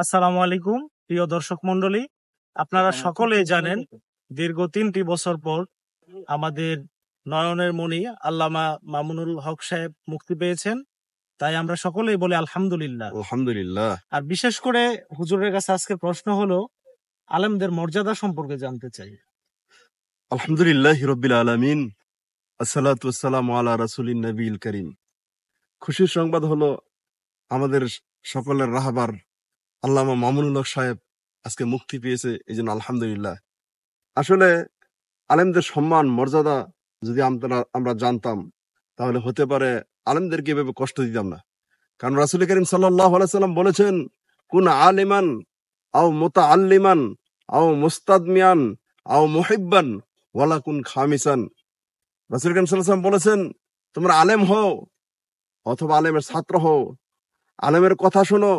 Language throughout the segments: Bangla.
আসসালামু আলাইকুম প্রিয় দর্শক মন্ডলী, আপনারা সকলেই জানেন দীর্ঘ ৩টি বছর পর আমাদের নয়নের মণি আল্লামা মামুনুল হক সাহেব মুক্তি পেয়েছেন। তাই আমরা সকলেই বলি আলহামদুলিল্লাহ। আলহামদুলিল্লাহ। আর বিশেষ করে হুজুরের কাছে আজকে প্রশ্ন হলো আলেমদের মর্যাদা সম্পর্কে জানতে চাই। আলহামদুলিল্লাহ রব্বিল আলামিন, আসসালাতু ওয়াসসালামু আলা রাসূলিন নবীল করিম। খুশির সংবাদ হলো আমাদের সকলের রাহবার আল্লামা মামুনুল হক সাহেব আজকে মুক্তি পেয়েছে, এই জন্য আলহামদুলিল্লাহ। আসলে আলেমদের সম্মান মর্যাদা যদি আমরা জানতাম তাহলে হতে পারে আলেমদেরকে এভাবে কষ্ট দিতাম না। কারণ রাসূল করিম সাল্লাল্লাহু আলাইহি সাল্লাম বলেছেন, কুন আলিমান আও মুতাআল্লিমান আও মুস্তাদমিয়ান আও মুহিব্বান ওয়ালা কুন খামিসান। রাসূল করিম সাল্লাল্লাহু আলাইহি ওয়াসাল্লাম বলেছেন, তোমরা আলেম হও অথবা আলেমের ছাত্র হও, আলেমের কথা শোনো,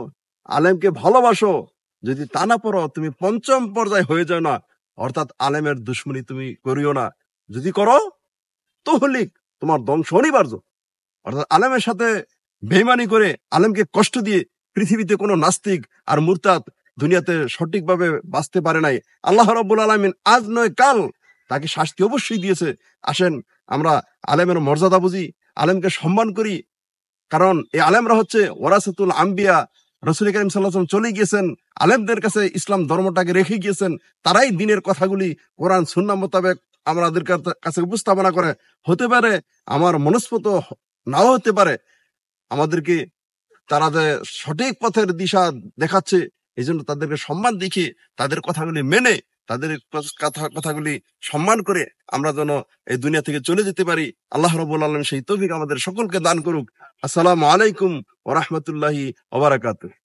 আলেমকে ভালোবাসো। যদি তা না পারো তুমি পঞ্চম পর্যায়ে হয়ে যাও না, অর্থাৎ আলেমের দুশ্মনী তুমি করিও না। যদি করো তহলিক, তোমার ধ্বংস অনিবার্য। অর্থাৎ আলেমের সাথে বেইমানি করে আলেমকে কষ্ট দিয়ে পৃথিবীতে কোনো নাস্তিক আর মুরতাদ দুনিয়াতে সঠিকভাবে বাঁচতে পারে নাই। আল্লাহ রাব্বুল আলামিন আজ নয় কাল তাকে শাস্তি অবশ্যই দিয়েছে। আসেন আমরা আলেমের মর্যাদা বুঝি, আলেমকে সম্মান করি। কারণ এই আলেমরা হচ্ছে ওয়ারাসাতুল আম্বিয়া। রাসূল করিম সাল্লাল্লাহু আলাইহি ওয়াসাল্লাম চলে গিয়েছেন, আলেমদের কাছে ইসলাম ধর্মটাকে রেখে গিয়েছেন। তারাই দিনের কথাগুলি কোরআন সুন্নাহ মোতাবেক আমাদের কাছে উপস্থাপনা করে। হতে পারে আমার মনস্পত নাও হতে পারে, আমাদেরকে তারা যে সঠিক পথের দিশা দেখাচ্ছে, এই জন্য তাদেরকে সম্মান দেখিয়ে তাদের কথাগুলি মেনে তাদের কথাগুলি সম্মান করে আমরা যেন এই দুনিয়া থেকে চলে যেতে পারি। আল্লাহ রাব্বুল আলামিন সেই তৌফিক আমাদের সকলকে দান করুক। আসসালামু আলাইকুম ওয়া রাহমাতুল্লাহি ওয়া বারাকাতুহু।